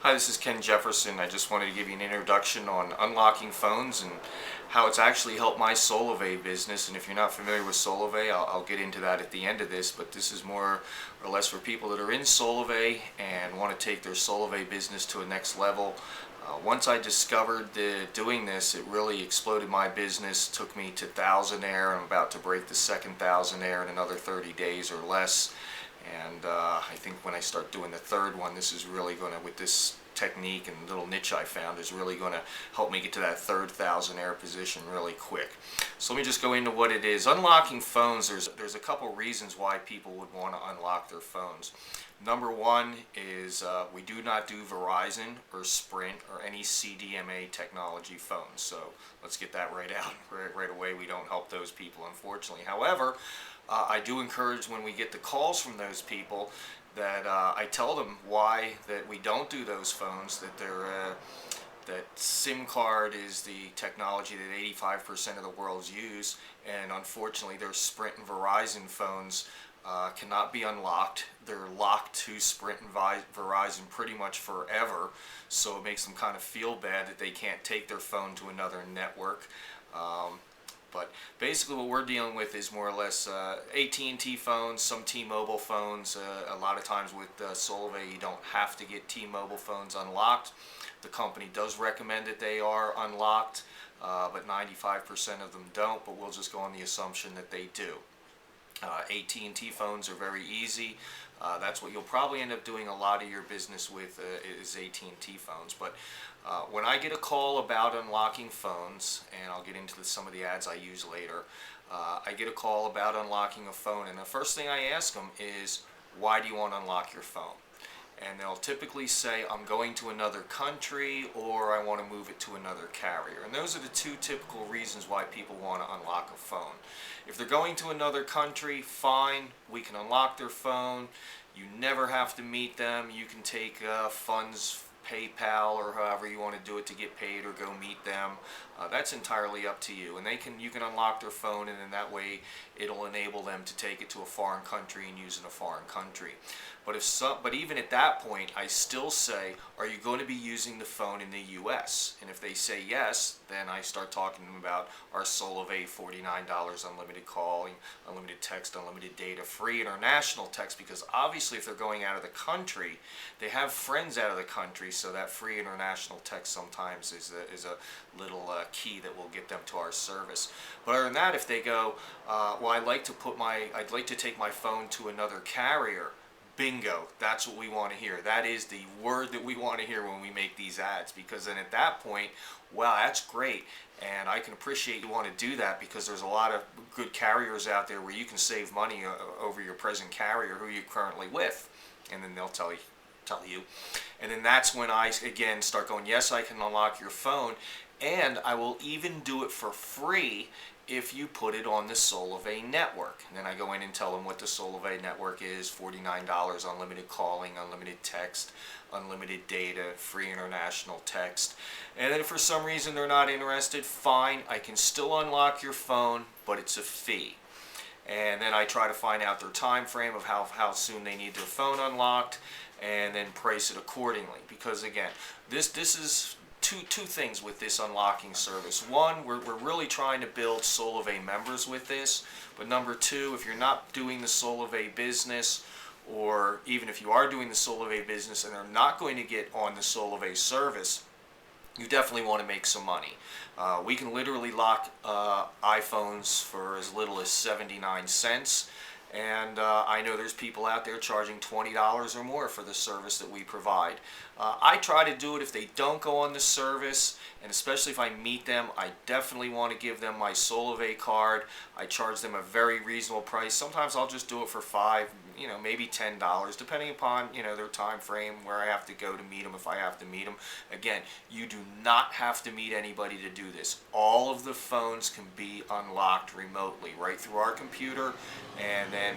Hi, this is Ken Jefferson. I just wanted to give you an introduction on unlocking phones and how it's actually helped my Solavei business. And if you're not familiar with Solavei, I'll get into that at the end of this, but this is more or less for people that are in Solavei and want to take their Solavei business to a next level. Once I discovered doing this, it really exploded my business, took me to thousandaire. I'm about to break the second thousandaire in another 30 days or less. And I think when I start doing the third one, this is really going to, with this technique and little niche I found, is really going to help me get to that third thousandaire position really quick. So let me just go into what it is. Unlocking phones, there's a couple reasons why people would want to unlock their phones. Number one is we do not do Verizon or Sprint or any CDMA technology phones. So let's get that right out right away. We don't help those people, unfortunately. However, I do encourage when we get the calls from those people that I tell them why that we don't do those phones, that SIM card is the technology that 85% of the world's use, and unfortunately their Sprint and Verizon phones cannot be unlocked. They're locked to Sprint and Verizon pretty much forever, so it makes them kind of feel bad that they can't take their phone to another network. But basically what we're dealing with is more or less AT&T phones, some T-Mobile phones. A lot of times with Solavei you don't have to get T-Mobile phones unlocked. The company does recommend that they are unlocked, but 95% of them don't, but we'll just go on the assumption that they do. AT&T phones are very easy. That's what you'll probably end up doing a lot of your business with is AT&T phones. But when I get a call about unlocking phones, and I'll get into some of the ads I use later, I get a call about unlocking a phone, and the first thing I ask them is, why do you want to unlock your phone? And they'll typically say, I'm going to another country, or I want to move it to another carrier. And those are the two typical reasons why people want to unlock a phone. If they're going to another country, fine, we can unlock their phone. You never have to meet them. You can take funds, PayPal, or however you want to do it to get paid, or go meet them. That's entirely up to you. And you can unlock their phone, and in that way it'll enable them to take it to a foreign country and use it in a foreign country. But even at that point, I still say, are you going to be using the phone in the U.S.? And if they say yes, then I start talking to them about our Solavei $49 unlimited calling, unlimited text, unlimited data, free international text, because obviously if they're going out of the country, they have friends out of the country, so that free international text sometimes is a little key that will get them to our service. But other than that, if they go, well, I'd like to take my phone to another carrier. Bingo, that's what we want to hear. That is the word that we want to hear when we make these ads, because then at that point, wow, that's great, and I can appreciate you want to do that, because there's a lot of good carriers out there where you can save money over your present carrier who you're currently with, and then they'll tell you. And then that's when I again start going, yes, I can unlock your phone, and I will even do it for free if you put it on the Solavei network. And then I go in and tell them what the Solavei network is: $49, unlimited calling, unlimited text, unlimited data, free international text. And then if for some reason they're not interested, fine, I can still unlock your phone, but it's a fee. And then I try to find out their time frame of how soon they need their phone unlocked, and then price it accordingly. Because again, this is two things with this unlocking service. One, we're really trying to build Solavei members with this. But number two, if you're not doing the Solavei business, or even if you are doing the Solavei business and are not going to get on the Solavei service, you definitely want to make some money. We can literally lock iPhones for as little as 79 cents. And I know there's people out there charging $20 or more for the service that we provide. I try to do it if they don't go on the service, and especially if I meet them, I definitely want to give them my Solavei card. I charge them a very reasonable price. Sometimes I'll just do it for $5, maybe $10, depending upon, their time frame, where I have to go to meet them, if I have to meet them. Again, you do not have to meet anybody to do this. All of the phones can be unlocked remotely, right through our computer, and then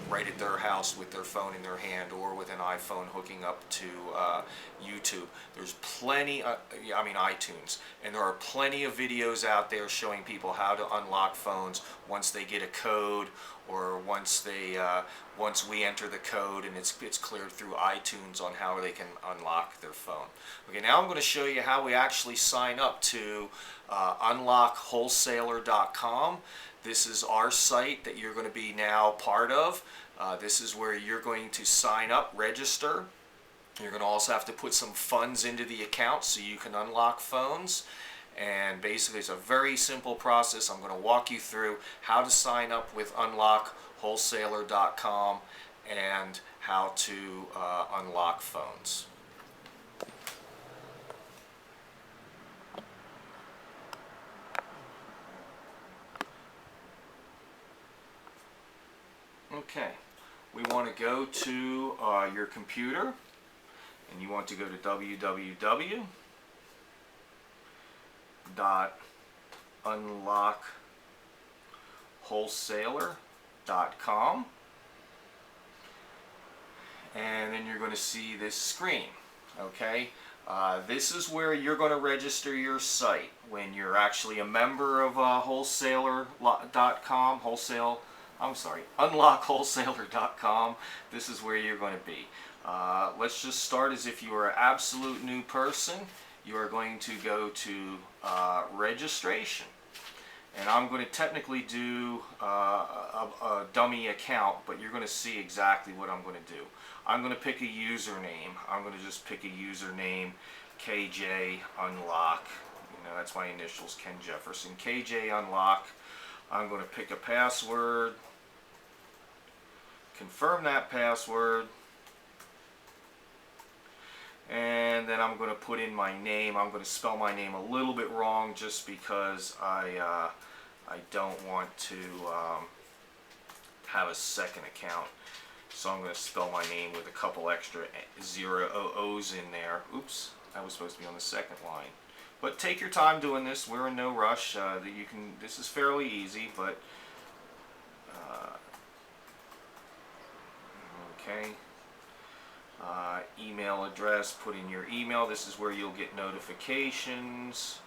right at their house with their phone in their hand, or with an iPhone hooking up to YouTube. There's plenty, I mean iTunes, and there are plenty of videos out there showing people how to unlock phones once they get a code, or once we enter the code and it's cleared through iTunes on how they can unlock their phone. Okay, now I'm going to show you how we actually sign up to unlockwholesaler.com. This is our site that you're going to be now part of. This is where you're going to sign up, register. You're going to also have to put some funds into the account so you can unlock phones. And basically it's a very simple process. I'm going to walk you through how to sign up with unlockwholesaler.com and how to unlock phones. Okay, we want to go to your computer, and you want to go to www.unlockwholesaler.com, and then you're going to see this screen. Okay, this is where you're going to register your site when you're actually a member of wholesaler.com, unlockwholesaler.com. This is where you're going to be. Let's just start as if you are an absolute new person. You are going to go to registration. And I'm going to technically do a dummy account, but you're going to see exactly what I'm going to do. I'm going to pick a username. I'm going to just pick a username, KJ Unlock. You know, that's my initials, Ken Jefferson. KJ Unlock. I'm going to pick a password, confirm that password, and then I'm going to put in my name. I'm going to spell my name a little bit wrong just because I don't want to have a second account. So I'm going to spell my name with a couple extra O's in there. Oops, I was supposed to be on the second line. But take your time doing this. We're in no rush. This is fairly easy, but okay. Email address. Put in your email. This is where you'll get notifications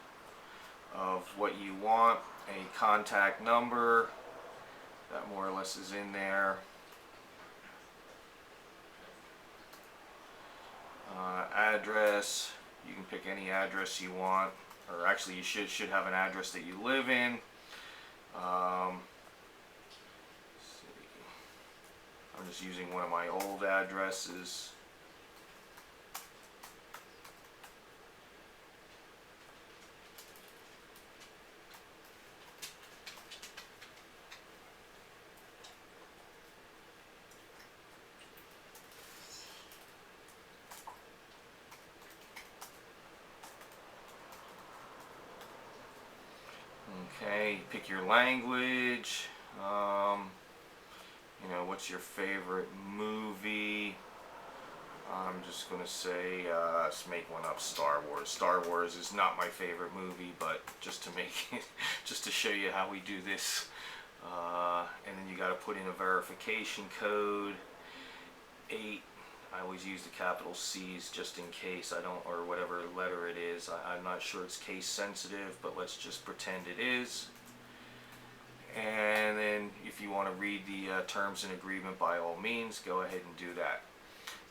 of what you want. A contact number. That more or less is in there. Address. You can pick any address you want, or actually you should have an address that you live in. Let's see. I'm just using one of my old addresses. Okay, pick your language. You know, what's your favorite movie? I'm just going to say, let's make one up, Star Wars. Star Wars is not my favorite movie, but just to make it, just to show you how we do this. And then you got to put in a verification code, 8. I always use the capital C's just in case I don't, or whatever letter it is. I'm not sure it's case sensitive, but let's just pretend it is. And then if you want to read the terms and agreement, by all means, go ahead and do that.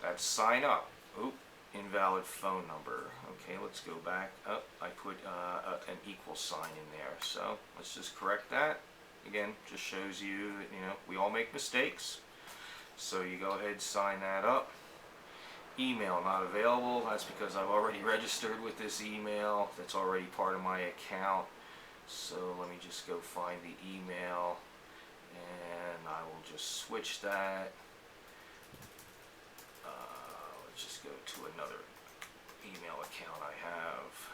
That's sign up. Oop, invalid phone number. Okay, let's go back up. I put an equal sign in there. So let's just correct that. Again, just shows you that, you know, we all make mistakes. So you go ahead, sign that up. Email not available. That's because I've already registered with this email. That's already part of my account. So let me just go find the email, and I will just switch that. Let's just go to another email account I have.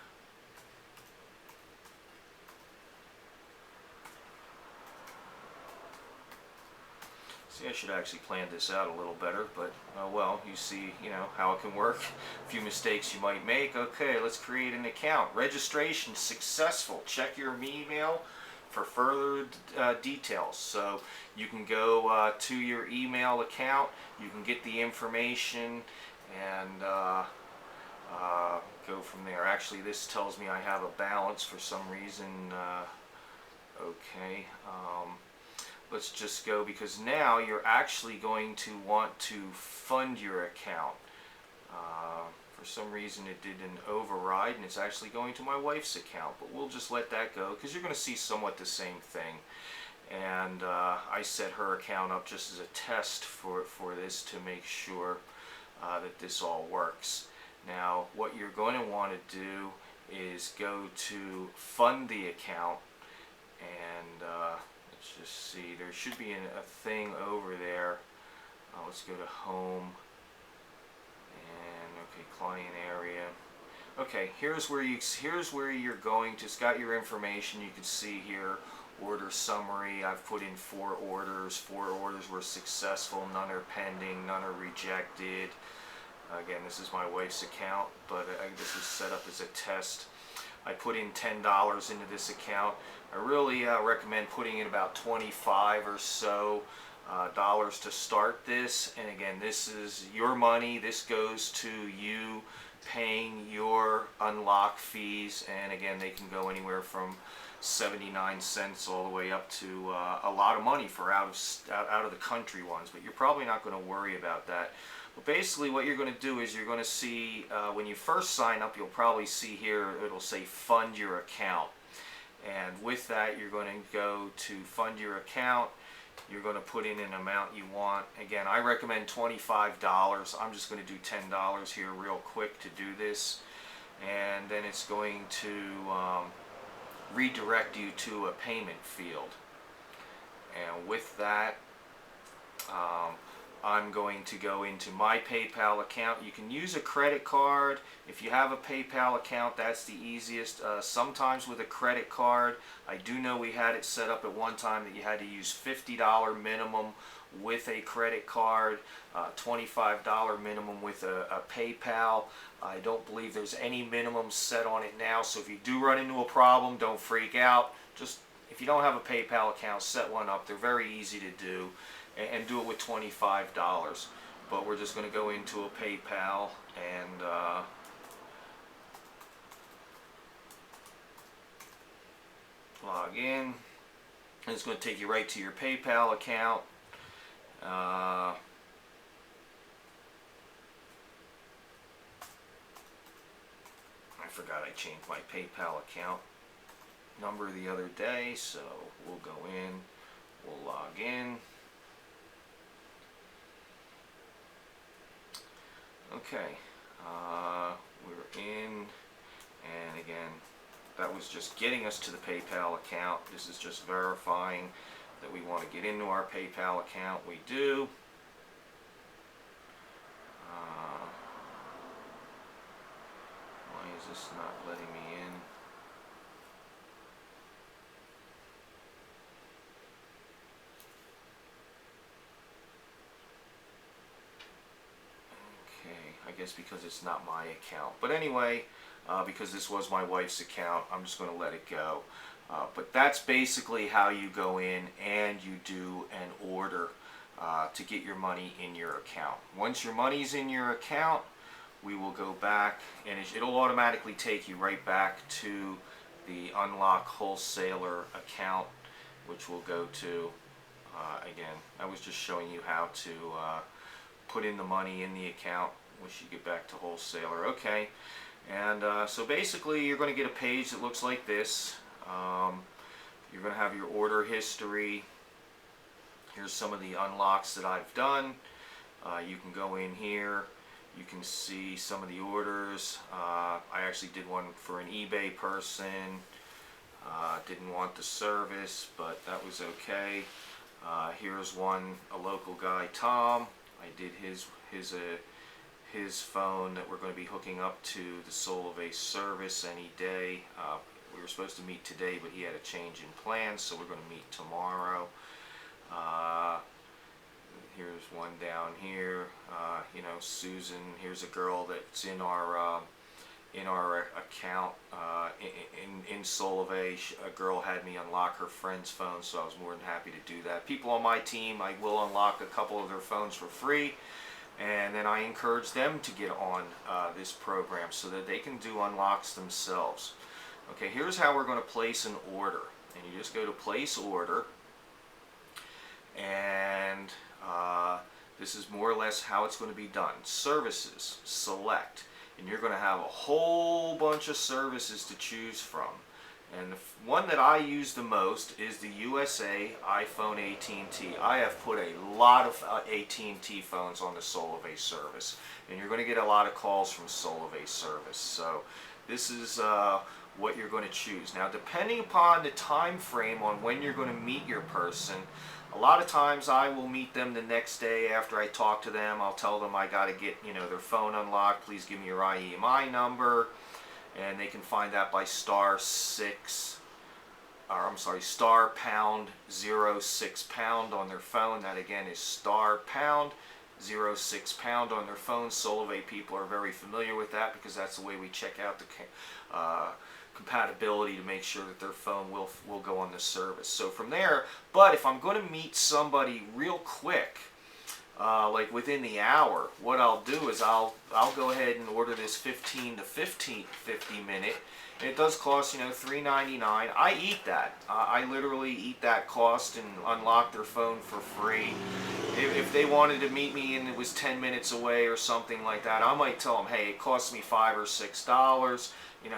See, I should actually plan this out a little better, but well, you see, you know, how it can work. A few mistakes you might make. Okay, let's create an account. Registration successful. Check your email for further details. So you can go to your email account, you can get the information, and go from there. Actually, this tells me I have a balance for some reason. Okay, let's just go, because now you're actually going to want to fund your account. For some reason it did an override and it's actually going to my wife's account, but we'll just let that go because you're going to see somewhat the same thing. And I set her account up just as a test for this to make sure that this all works. Now what you're going to want to do is go to fund the account, and let's just see, there should be a thing over there. Let's go to home, and okay, client area. Okay, here's where you're going to. It's got your information. You can see here, order summary. I've put in 4 orders. 4 orders were successful. None are pending. None are rejected. Again, this is my wife's account, but this is set up as a test. I put in $10 into this account. I really recommend putting in about 25 or so dollars to start this. And again, this is your money. This goes to you paying your unlock fees, and again, they can go anywhere from 79 cents all the way up to a lot of money for out of the country ones, but you're probably not going to worry about that. But basically what you're going to do is you're going to see when you first sign up, you'll probably see here it'll say fund your account, and with that you're going to go to fund your account. You're going to put in an amount you want. Again, I recommend $25. I'm just going to do $10 here real quick to do this, and then it's going to redirect you to a payment field. And with that, I'm going to go into my PayPal account. You can use a credit card. If you have a PayPal account, that's the easiest. Sometimes with a credit card, I do know we had it set up at one time that you had to use $50 minimum with a credit card, $25 minimum with a PayPal. I don't believe there's any minimum set on it now, so if you do run into a problem, don't freak out. Just, if you don't have a PayPal account, set one up. They're very easy to do, and do it with $25. But we're just going to go into a PayPal and log in. And it's going to take you right to your PayPal account. I forgot I changed my PayPal account number the other day, so we'll go in, we'll log in. Okay, we're in, and again, that was just getting us to the PayPal account. This is just verifying that we want to get into our PayPal account. We do. Why is this not letting me in? I guess because it's not my account. But anyway, because this was my wife's account, I'm just going to let it go. But that's basically how you go in and you do an order to get your money in your account. Once your money's in your account, we will go back, and it'll automatically take you right back to the Unlock Wholesaler account, which we'll go to. Again, I was just showing you how to put in the money in the account. Once you get back to Wholesaler. Okay, and so basically you're going to get a page that looks like this. You're going to have your order history. Here's some of the unlocks that I've done. You can go in here, you can see some of the orders. I actually did one for an eBay person. Didn't want the service, but that was okay. Here's one, a local guy, Tom. I did his phone that we're going to be hooking up to the Solavei service any day. We were supposed to meet today, but he had a change in plans, so we're going to meet tomorrow. Here's one down here. You know, Susan. Here's a girl that's in our account in Solavei. A girl had me unlock her friend's phone, so I was more than happy to do that. People on my team, I will unlock a couple of their phones for free. and then I encourage them to get on this program so that they can do unlocks themselves. Okay, here's how we're going to place an order. And you just go to place order, and this is more or less how it's going to be done. Services, select, and you're going to have a whole bunch of services to choose from. And the one that I use the most is the USA iPhone AT&T. I have put a lot of AT&T phones on the Solavei service, and you're going to get a lot of calls from Solavei service. So this is what you're going to choose. Now, depending upon the time frame on when you're going to meet your person, a lot of times I will meet them the next day after I talk to them. I'll tell them I got to get their phone unlocked. Please give me your IEMI number. And they can find that by star pound 06 pound on their phone. That again is star pound 06 pound on their phone. Solavei people are very familiar with that because that's the way we check out the compatibility to make sure that their phone will go on the service. So from there, but if I'm going to meet somebody real quick, like within the hour, what I'll do is I'll go ahead and order this 50 minute, and it does cost $3.99. I eat that. I literally eat that cost and unlock their phone for free. If they wanted to meet me and it was 10 minutes away or something like that, I might tell them, hey, it costs me $5 or $6.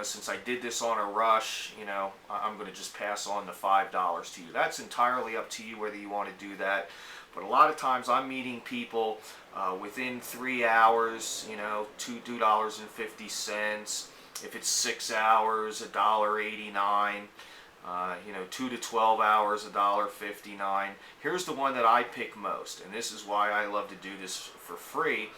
Since I did this on a rush, I'm going to just pass on the $5 to you. That's entirely up to you whether you want to do that. But a lot of times I'm meeting people within 3 hours, $2.50. If it's 6 hours, $1.89. 2 to 12 hours, $1.59. Here's the one that I pick most, and this is why I love to do this for free,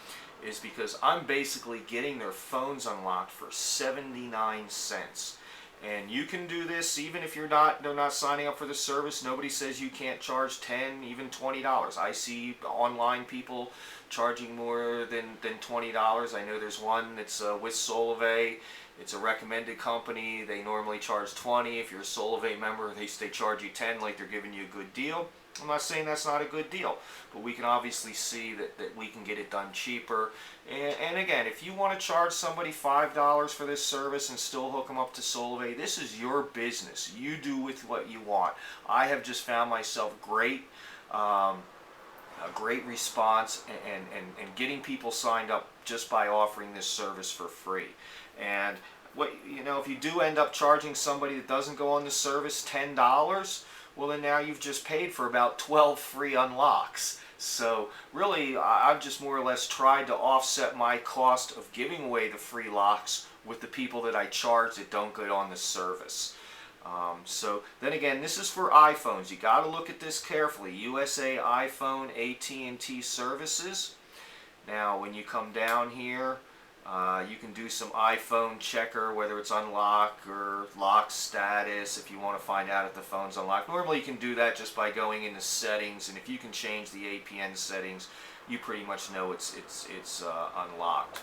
is because I'm basically getting their phones unlocked for 79 cents. And you can do this even if they're not signing up for the service. Nobody says you can't charge $10, even $20. I see online people charging more than $20. I know there's one that's with Solavei. It's a recommended company. They normally charge $20. If you're a Solavei member, they charge you $10, like they're giving you a good deal. I'm not saying that's not a good deal, but we can obviously see that we can get it done cheaper. And again, if you want to charge somebody $5 for this service and still hook them up to Solavei, this is your business. You do with what you want. I have just found myself a great response and getting people signed up just by offering this service for free. And if you do end up charging somebody that doesn't go on the service $10, well, then now you've just paid for about 12 free unlocks. So really, I've just more or less tried to offset my cost of giving away the free locks with the people that I charge that don't get on the service. So then again, this is for iPhones. You got to look at this carefully. USA iPhone AT&T services. Now, when you come down here, you can do some iPhone checker, whether it's unlock or lock status, if you want to find out if the phone's unlocked. Normally you can do that just by going into settings, and if you can change the APN settings, you pretty much know it's unlocked.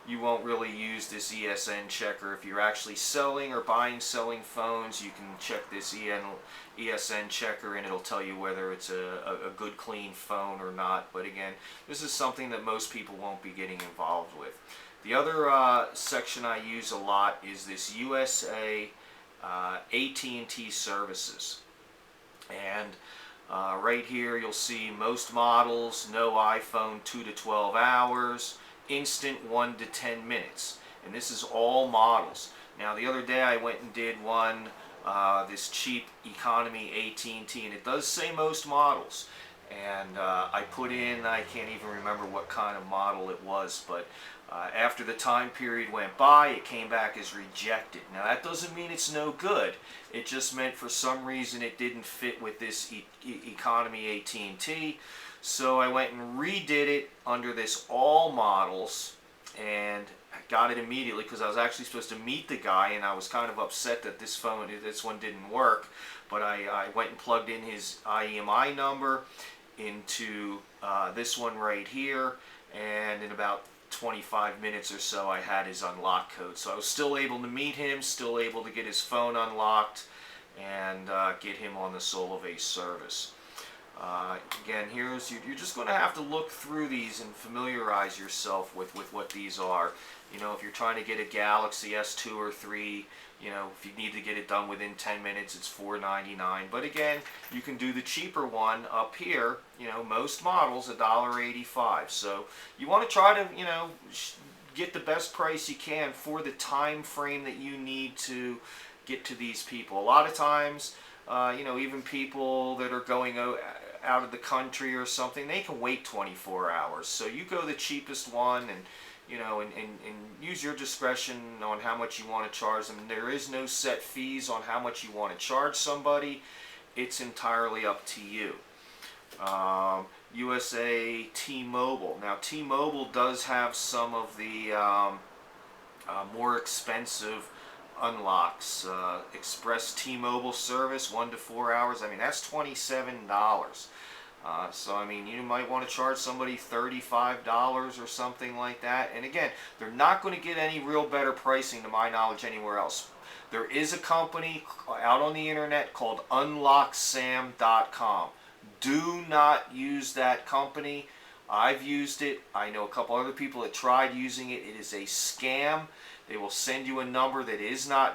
You won't really use this ESN checker. If you're actually selling or selling phones, you can check this ESN checker and it'll tell you whether it's a good clean phone or not. But again, this is something that most people won't be getting involved with. The other section I use a lot is this USA AT&T services. And right here you'll see most models, no iPhone 2 to 12 hours, instant 1 to 10 minutes, and this is all models. Now the other day I went and did one, this cheap economy AT&T, and it does say most models, and I put in, I can't even remember what kind of model it was, but after the time period went by, it came back as rejected. Now that doesn't mean it's no good, it just meant for some reason it didn't fit with this economy AT&T. So I went and redid it under this all models, and I got it immediately because I was actually supposed to meet the guy, and I was kind of upset that this one didn't work. But I went and plugged in his IEMI number into this one right here, and in about 25 minutes or so I had his unlock code. So I was still able to meet him, still able to get his phone unlocked, and get him on the Solavei service. Again, you're just going to have to look through these and familiarize yourself with what these are. You know, if you're trying to get a Galaxy S2 or 3, you know, if you need to get it done within 10 minutes, it's $4.99. But again, you can do the cheaper one up here. You know, most models $1.85. So you want to try to, you know, get the best price you can for the time frame that you need to get to these people. A lot of times, you know, even people that are going out of the country or something, they can wait 24 hours. So you go the cheapest one, and you know, and use your discretion on how much you want to charge them. There is no set fees on how much you want to charge somebody. It's entirely up to you. USA T-Mobile. Now T-Mobile does have some of the more expensive unlocks. Express T-Mobile service, 1 to 4 hours. I mean, that's $27. So I mean, you might want to charge somebody $35 or something like that. And again, they're not going to get any real better pricing, to my knowledge, anywhere else. There is a company out on the internet called unlocksam.com. Do not use that company. I've used it. I know a couple other people that tried using it. It is a scam. They will send you a number that is not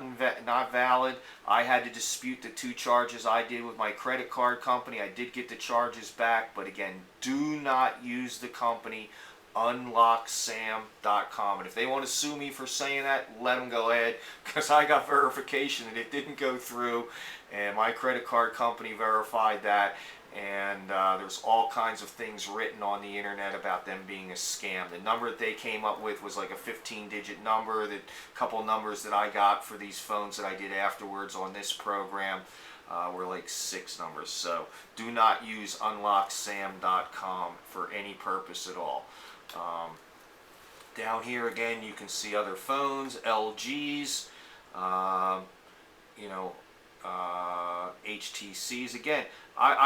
valid. I had to dispute the 2 charges I did with my credit card company. I did get the charges back, but again, do not use the company unlocksam.com. And if they want to sue me for saying that, let them go ahead, because I got verification that it didn't go through, and my credit card company verified that. And there's all kinds of things written on the internet about them being a scam. The number that they came up with was like a 15-digit number. The couple numbers that I got for these phones that I did afterwards on this program were like 6 numbers. So do not use unlocksam.com for any purpose at all. Down here again, you can see other phones, LGs, you know, HTCs. Again,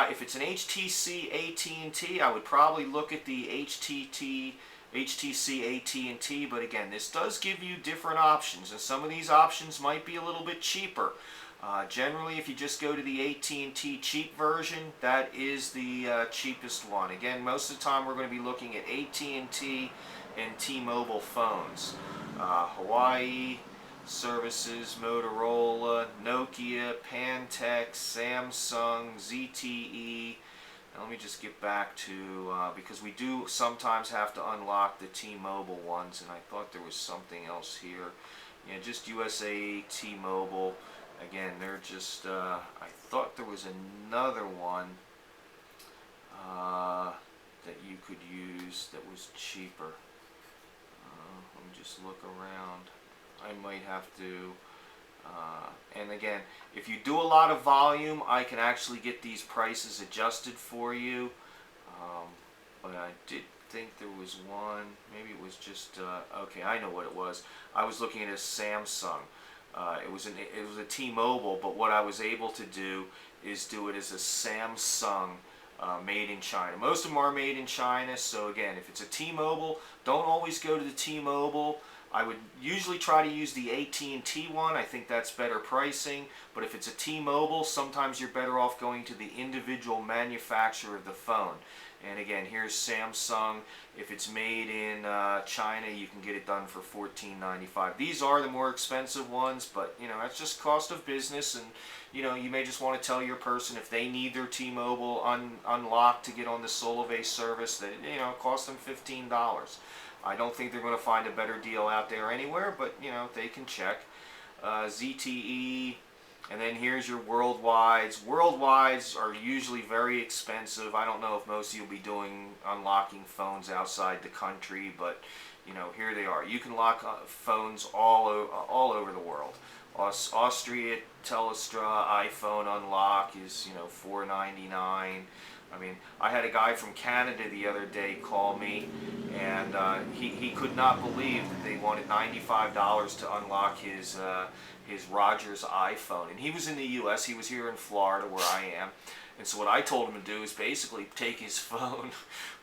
if it's an HTC AT&T, I would probably look at the HTC AT&T, but again, this does give you different options, and some of these options might be a little bit cheaper. Generally, if you just go to the AT&T cheap version, that is the cheapest one. Again, most of the time we're going to be looking at AT&T and T-Mobile phones. Hawaii services, Motorola, Nokia, Pantech, Samsung, ZTE. Now let me just get back to, because we do sometimes have to unlock the T-Mobile ones, and I thought there was something else here. Yeah, just USA T-Mobile. Again, they're just, I thought there was another one that you could use that was cheaper. Let me just look around. I might have to, and again, if you do a lot of volume, I can actually get these prices adjusted for you, but I did think there was one, maybe it was just, okay, I know what it was. I was looking at a Samsung. It was a T-Mobile, but what I was able to do is do it as a Samsung made in China. Most of them are made in China, so again, if it's a T-Mobile, don't always go to the T-Mobile. I would usually try to use the AT&T one. I think that's better pricing. But if it's a T-Mobile, sometimes you're better off going to the individual manufacturer of the phone. And again, here's Samsung. If it's made in China, you can get it done for $14.95. These are the more expensive ones, but you know, that's just cost of business. And you know, you may just want to tell your person if they need their T-Mobile unlocked to get on the Solavei service, that you know, it costs them $15. I don't think they're going to find a better deal out there anywhere, but you know, they can check. ZTE, and then here's your worldwides. Worldwides are usually very expensive. I don't know if most of you will be doing unlocking phones outside the country, but you know, here they are. You can lock phones all over the world. Austria Telstra iPhone unlock is, you know, $4.99. I mean, I had a guy from Canada the other day call me, and he could not believe that they wanted $95 to unlock his Rogers iPhone. And he was in the U.S., he was here in Florida where I am. And so what I told him to do is basically take his phone,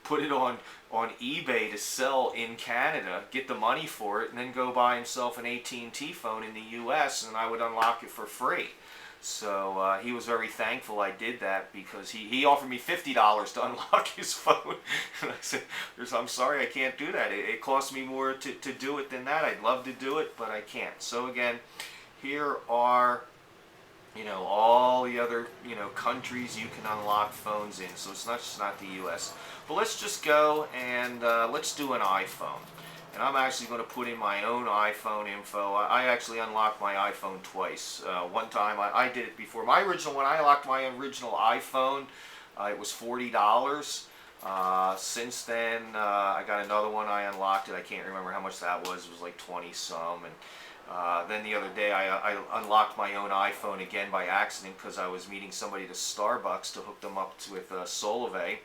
put it on eBay to sell in Canada, get the money for it, and then go buy himself an AT&T phone in the U.S., and I would unlock it for free. So he was very thankful I did that, because he offered me $50 to unlock his phone. And I said, I'm sorry, I can't do that. It costs me more to do it than that. I'd love to do it, but I can't. So again, here are, all the other, countries you can unlock phones in. So it's not just not the US. But let's just go and let's do an iPhone. And I'm actually going to put in my own iPhone info. I actually unlocked my iPhone twice. One time I did it before. My original, when I unlocked my original iPhone, it was $40. Since then, I got another one. I unlocked it. I can't remember how much that was. It was like 20 some. And then the other day, I unlocked my own iPhone again by accident, because I was meeting somebody at Starbucks to hook them up with Solavei.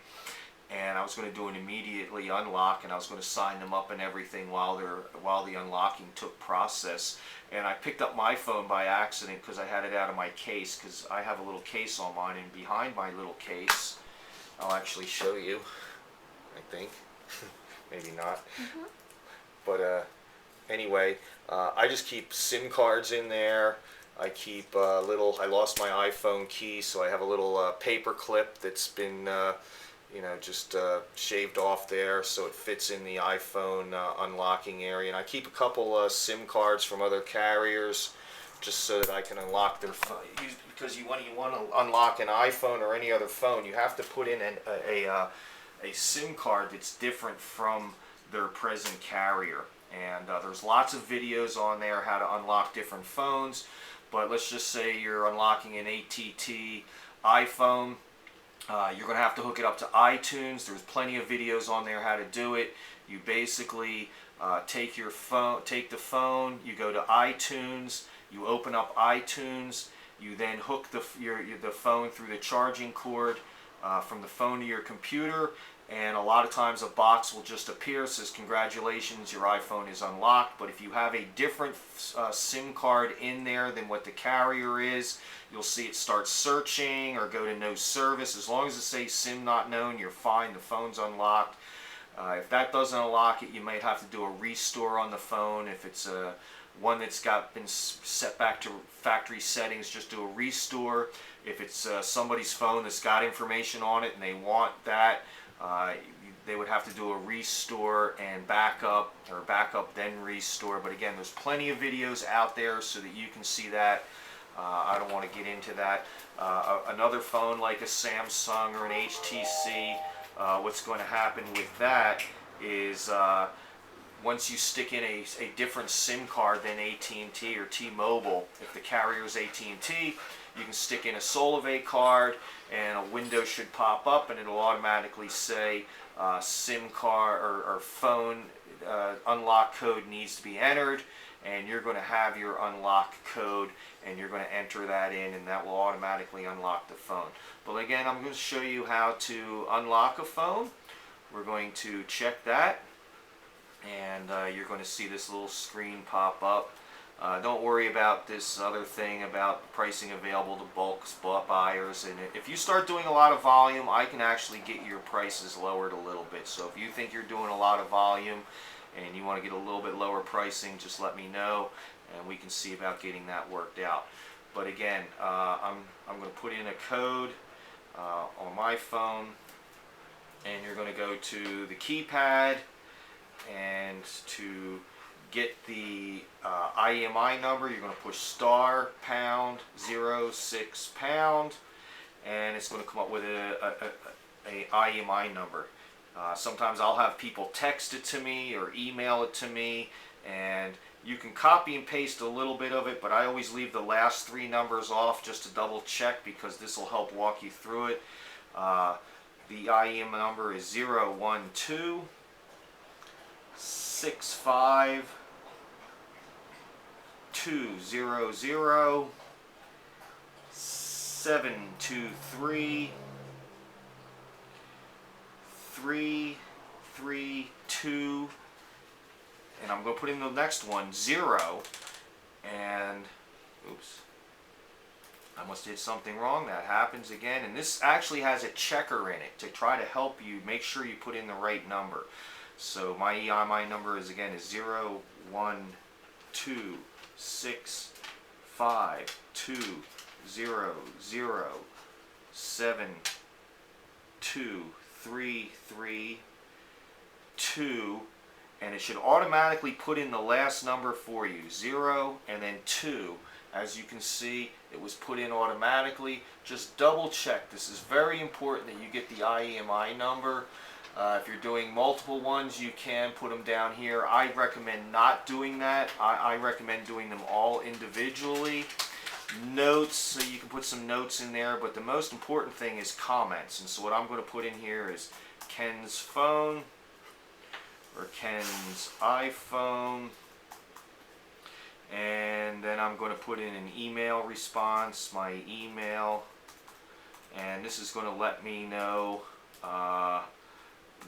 And I was going to do an immediately unlock, and I was going to sign them up and everything while the unlocking took process. And I picked up my phone by accident because I had it out of my case, because I have a little case on mine, and behind my little case, I'll actually show you, I think. Maybe not. Mm-hmm. But anyway, I just keep SIM cards in there. I keep I lost my iPhone key, so I have a little paper clip that's been just shaved off there, so it fits in the iPhone unlocking area. And I keep a couple SIM cards from other carriers, just so that I can unlock their phone. Because when you want to unlock an iPhone or any other phone, you have to put in a SIM card that's different from their present carrier. And there's lots of videos on there how to unlock different phones. But let's just say you're unlocking an AT&T iPhone. You're going to have to hook it up to iTunes. There's plenty of videos on there how to do it. You basically take the phone, you go to iTunes, you open up iTunes, you then hook the phone through the charging cord from the phone to your computer, and a lot of times a box will just appear, says congratulations, your iPhone is unlocked. But if you have a different SIM card in there than what the carrier is, you'll see it start searching or go to no service. As long as it says SIM not known, you're fine, the phone's unlocked. If that doesn't unlock it, you might have to do a restore on the phone. If it's one that's been set back to factory settings, just do a restore. If it's somebody's phone that's got information on it and they want that, they would have to do a restore and backup, or backup then restore. But again, there's plenty of videos out there so that you can see that. I don't want to get into that. Another phone like a Samsung or an HTC, what's going to happen with that is once you stick in a different SIM card than AT&T or T-Mobile, if the carrier is AT&T, you can stick in a Solavei card and a window should pop up, and it'll automatically say SIM card or phone unlock code needs to be entered, and you're going to have your unlock code and you're going to enter that in, and that will automatically unlock the phone. But again, I'm going to show you how to unlock a phone. We're going to check that, and you're going to see this little screen pop up. Don't worry about this other thing about pricing available to bulk buyers. And if you start doing a lot of volume, I can actually get your prices lowered a little bit. So if you think you're doing a lot of volume and you want to get a little bit lower pricing, just let me know and we can see about getting that worked out. But again, I'm going to put in a code on my phone, and you're going to go to the keypad, and to get the IMEI number, you're going to push star pound 06 pound, and it's going to come up with a IMEI number. Sometimes I'll have people text it to me or email it to me, and you can copy and paste a little bit of it, but I always leave the last three numbers off just to double check, because this will help walk you through it. The IM number is 012 65 200 723 332, and I'm going to put in the next one 0, and oops, I must have did something wrong. That happens again, and this actually has a checker in it to try to help you make sure you put in the right number. So my EIMI number is 012 65 200 0 0 7 2 3 3 2, and it should automatically put in the last number for you, 0 and then 2. As you can see, it was put in automatically. Just double check. This is very important that you get the IEMI number. If you're doing multiple ones, you can put them down here. I recommend not doing that. I recommend doing them all individually. Notes, so you can put some notes in there, but the most important thing is comments. And so what I'm going to put in here is Ken's phone, or Ken's iPhone, and then I'm going to put in an email response, my email, and this is going to let me know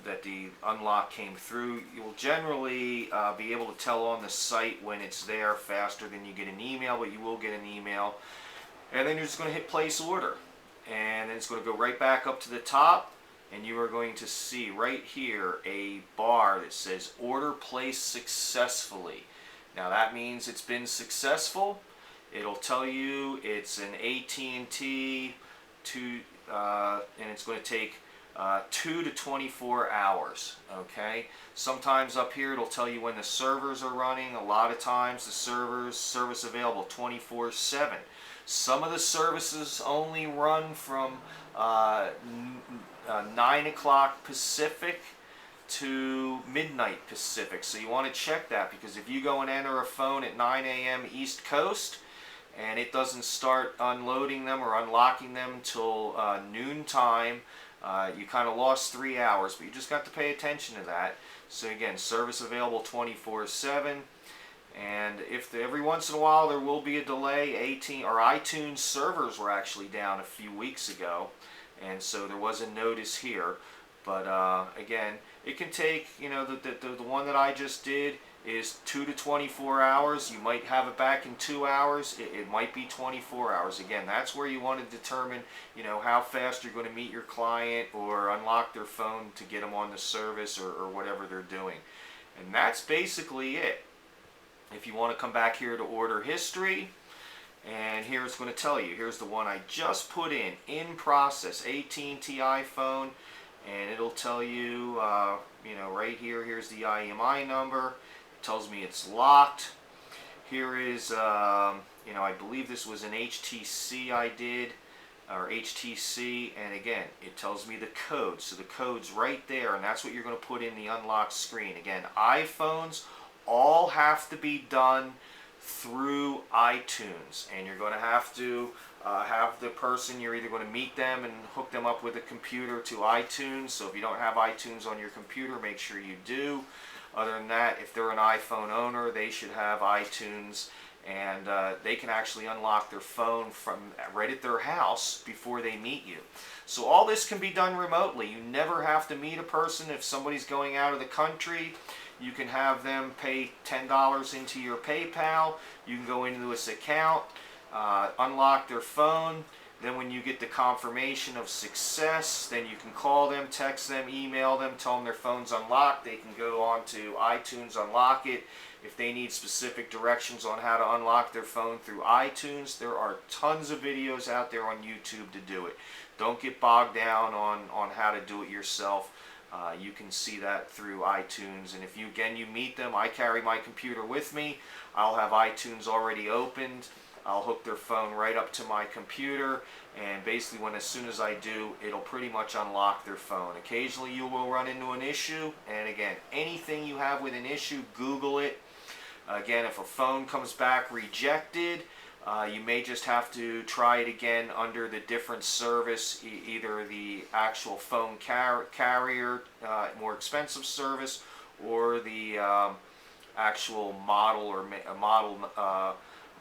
that the unlock came through. You'll generally be able to tell on the site when it's there faster than you get an email, but you will get an email. And then you're just going to hit place order, and then it's going to go right back up to the top, and you are going to see right here a bar that says order placed successfully. Now that means it's been successful. It'll tell you it's an AT&T and it's going to take 2 to 24 hours. Okay, sometimes up here it'll tell you when the servers are running. A lot of times the service available 24/7. Some of the services only run from 9 o'clock Pacific to midnight Pacific. So you want to check that, because if you go and enter a phone at 9 a.m. East Coast and it doesn't start unloading them or unlocking them till noon time, you kind of lost 3 hours, but you just got to pay attention to that. So again, service available 24/7. And if every once in a while there will be a delay. iTunes servers were actually down a few weeks ago, and so there was a notice here. But again, it can take, the one that I just did is 2 to 24 hours. You might have it back in 2 hours. It might be 24 hours. Again, that's where you want to determine, how fast you're going to meet your client or unlock their phone to get them on the service or whatever they're doing. And that's basically it. If you want to come back here to order history, and here it's going to tell you, here's the one I just put in process, AT&T iPhone, and it'll tell you, right here, here's the IEMI number. It tells me it's locked. Here is, I believe this was an HTC I did, or HTC, and again, it tells me the code. So the code's right there, and that's what you're going to put in the unlock screen. Again, iPhones all have to be done through iTunes, and you're going to have the person, you're either going to meet them and hook them up with a computer to iTunes. So if you don't have iTunes on your computer, make sure you do. Other than that, if they're an iPhone owner, they should have iTunes, and they can actually unlock their phone from right at their house before they meet you. So all this can be done remotely. You never have to meet a person. If somebody's going out of the country, you can have them pay $10 into your PayPal. You can go into this account, unlock their phone. Then when you get the confirmation of success, then you can call them, text them, email them, tell them their phone's unlocked. They can go on to iTunes, unlock it. If they need specific directions on how to unlock their phone through iTunes, there are tons of videos out there on YouTube to do it. Don't get bogged down on how to do it yourself. You can see that through iTunes, and if you meet them, I carry my computer with me. I'll have iTunes already opened. I'll hook their phone right up to my computer, and basically as soon as I do, it'll pretty much unlock their phone. Occasionally you will run into an issue, and again, anything you have with an issue, Google it. Again, if a phone comes back rejected, you may just have to try it again under the different service, either the actual phone carrier, more expensive service, or the actual model or model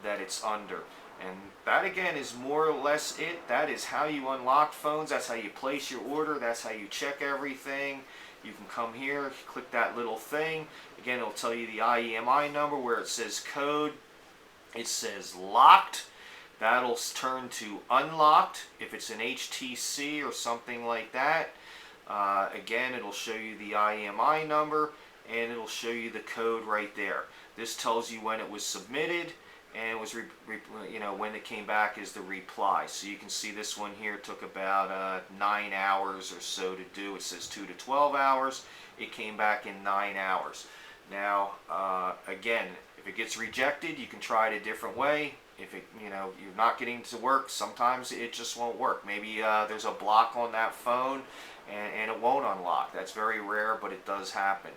that it's under. And that again is more or less it. That is how you unlock phones. That's how you place your order. That's how you check everything. You can come here, click that little thing. Again, it'll tell you the IEMI number where it says code. It says locked. That'll turn to unlocked if it's an HTC or something like that. Again, it'll show you the IEMI number, and it'll show you the code right there. This tells you when it was submitted, and it was when it came back is the reply. So you can see this one here took about 9 hours or so to do. It says 2 to 12 hours. It came back in 9 hours. Now again, if it gets rejected, you can try it a different way. If you're not getting it to work, sometimes it just won't work. Maybe there's a block on that phone and it won't unlock. That's very rare, but it does happen.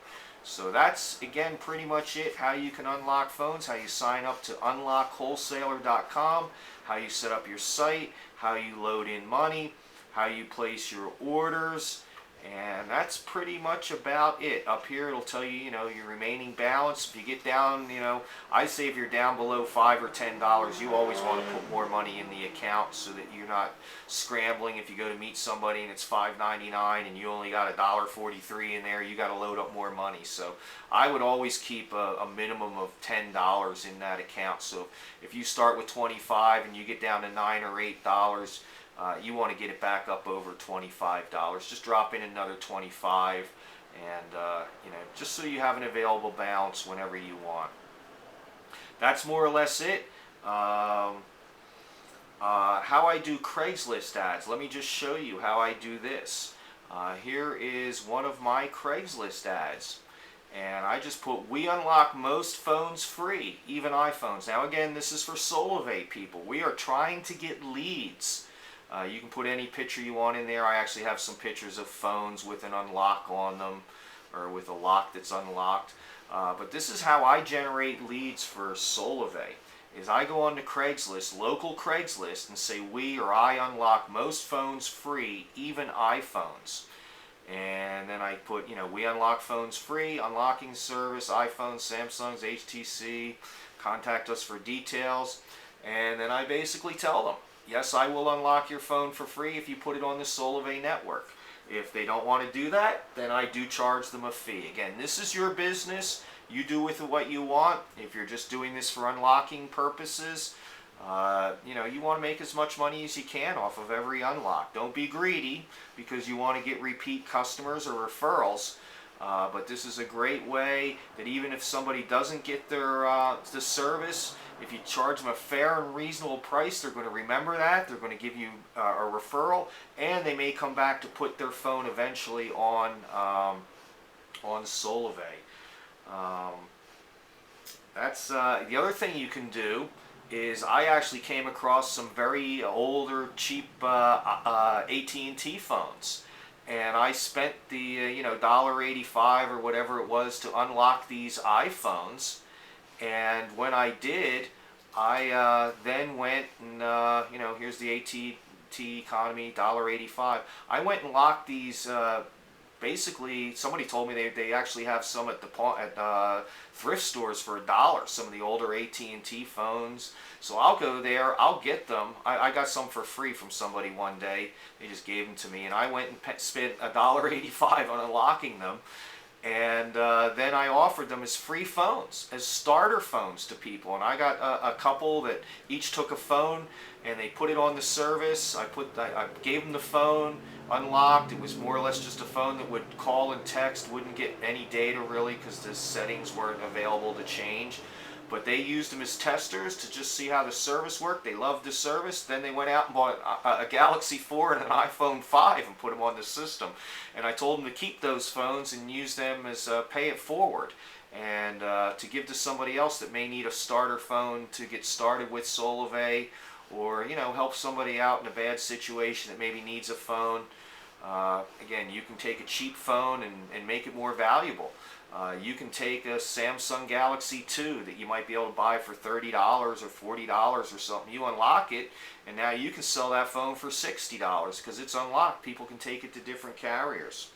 So that's, again, pretty much it. How you can unlock phones, how you sign up to unlockwholesaler.com, how you set up your site, how you load in money, how you place your orders, and that's pretty much about it. Up here it'll tell you, your remaining balance. If you get down, I say if you're down below $5 or $10, you always want to put more money in the account so that you're not scrambling. If you go to meet somebody and it's $5.99 and you only got $1.43 in there, you got to load up more money. So I would always keep a minimum of $10 in that account. So if you start with $25 and you get down to $9 or $8, you want to get it back up over $25. Just drop in another $25, and just so you have an available balance whenever you want. That's more or less it. How I do Craigslist ads. Let me just show you how I do this. Here is one of my Craigslist ads. And I just put, we unlock most phones free, even iPhones. Now again, this is for Solavei people. We are trying to get leads. You can put any picture you want in there. I actually have some pictures of phones with an unlock on them, or with a lock that's unlocked. But this is how I generate leads for Solavei. Is I go on to Craigslist, local Craigslist, and say we or I unlock most phones free, even iPhones. And then I put, we unlock phones free, unlocking service, iPhones, Samsungs, HTC, contact us for details. And then I basically tell them, yes, I will unlock your phone for free if you put it on the Solavei network. If they don't want to do that, then I do charge them a fee. Again, this is your business. You do with it what you want. If you're just doing this for unlocking purposes, you want to make as much money as you can off of every unlock. Don't be greedy, because you want to get repeat customers or referrals. But this is a great way that even if somebody doesn't get their the service, if you charge them a fair and reasonable price, they're going to remember that. They're going to give you a referral, and they may come back to put their phone eventually on Solavei. That's the other thing you can do. Is I actually came across some very older, cheap AT&T phones, and I spent the $1.85 or whatever it was to unlock these iPhones. And when I did, I then went and here's the AT&T economy, $1.85. I went and locked these. Basically, somebody told me they actually have some at the thrift stores for $1. Some of the older AT&T phones. So I'll go there. I'll get them. I got some for free from somebody one day. They just gave them to me, and I went and spent $1.85 on unlocking them. And then I offered them as free phones, as starter phones to people. And I got a couple that each took a phone, and they put it on the service. I gave them the phone, unlocked. It was more or less just a phone that would call and text, wouldn't get any data really, because the settings weren't available to change. But they used them as testers to just see how the service worked. They loved the service. Then they went out and bought a Galaxy 4 and an iPhone 5 and put them on the system. And I told them to keep those phones and use them as pay it forward, and to give to somebody else that may need a starter phone to get started with Solavei, or help somebody out in a bad situation that maybe needs a phone. Again, you can take a cheap phone and make it more valuable. You can take a Samsung Galaxy 2 that you might be able to buy for $30 or $40 or something. You unlock it, and now you can sell that phone for $60 because it's unlocked. People can take it to different carriers.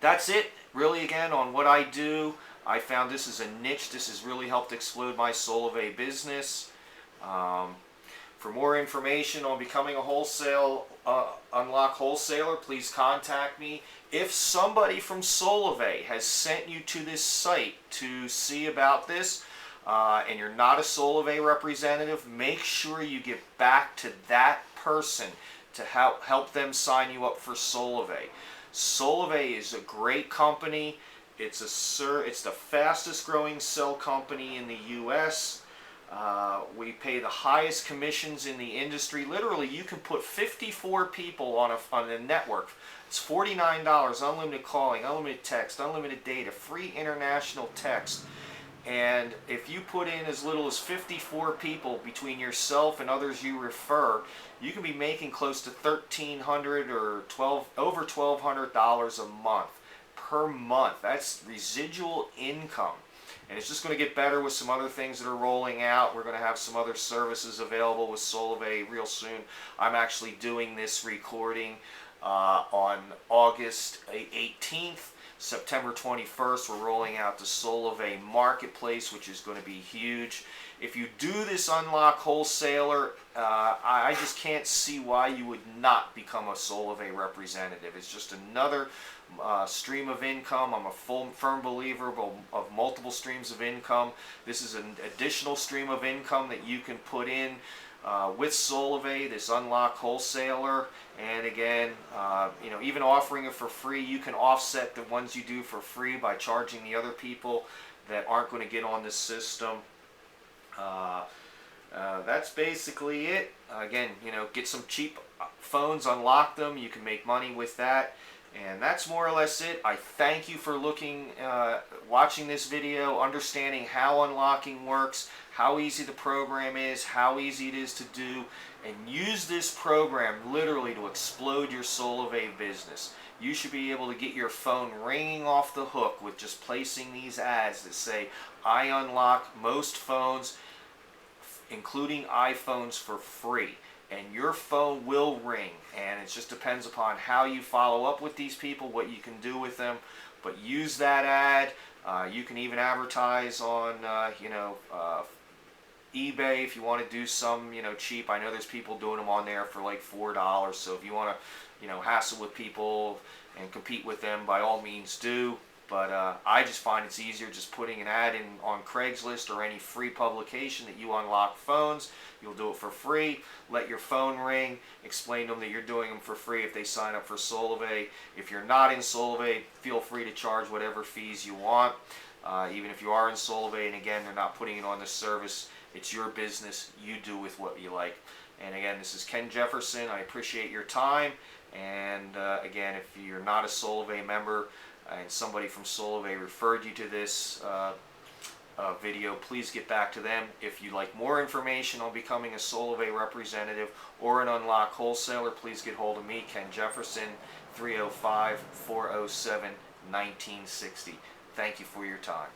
That's it, really, again, on what I do. I found this is a niche. This has really helped explode my Solavei business. For more information on becoming a unlock wholesaler, please contact me. If somebody from Solavei has sent you to this site to see about this, and you're not a Solavei representative, make sure you get back to that person to help them sign you up for Solavei. Solavei is a great company. It's the fastest growing cell company in the U.S. We pay the highest commissions in the industry. Literally, you can put 54 people on a network. It's $49, unlimited calling, unlimited text, unlimited data, free international text. And if you put in as little as 54 people between yourself and others you refer, you can be making close to $1,300 or over $1,200 a month per month. That's residual income. And it's just going to get better with some other things that are rolling out. We're going to have some other services available with Solavei real soon. I'm actually doing this recording on August 18th. September 21st, we're rolling out the Solavei Marketplace, which is going to be huge. If you do this unlock wholesaler, I just can't see why you would not become a Solavei representative. It's just another stream of income. I'm a firm believer of multiple streams of income. This is an additional stream of income that you can put in with Solavei, this unlock wholesaler. And again, even offering it for free, you can offset the ones you do for free by charging the other people that aren't going to get on the system. That's basically it. Again, get some cheap phones, unlock them. You can make money with that. And that's more or less it. I thank you for watching this video, understanding how unlocking works, how easy the program is, how easy it is to do, and use this program literally to explode your Solavei business. You should be able to get your phone ringing off the hook with just placing these ads that say, I unlock most phones, including iPhones, for free. And your phone will ring, and it just depends upon how you follow up with these people, what you can do with them. But use that ad. You can even advertise on eBay if you want to do some cheap. I know there's people doing them on there for like $4. So if you want to hassle with people and compete with them, by all means do. But I just find it's easier just putting an ad in on Craigslist or any free publication that you unlock phones. You'll do it for free. Let your phone ring. Explain to them that you're doing them for free if they sign up for Solavei. If you're not in Solavei, feel free to charge whatever fees you want. Even if you are in Solavei, and again, they're not putting it on the service, it's your business. You do with what you like. And again, this is Ken Jefferson. I appreciate your time. And again, if you're not a Solavei member, and somebody from Solavei referred you to this video, please get back to them. If you'd like more information on becoming a Solavei representative or an unlock wholesaler, please get hold of me, Ken Jefferson, 305-407-1960. Thank you for your time.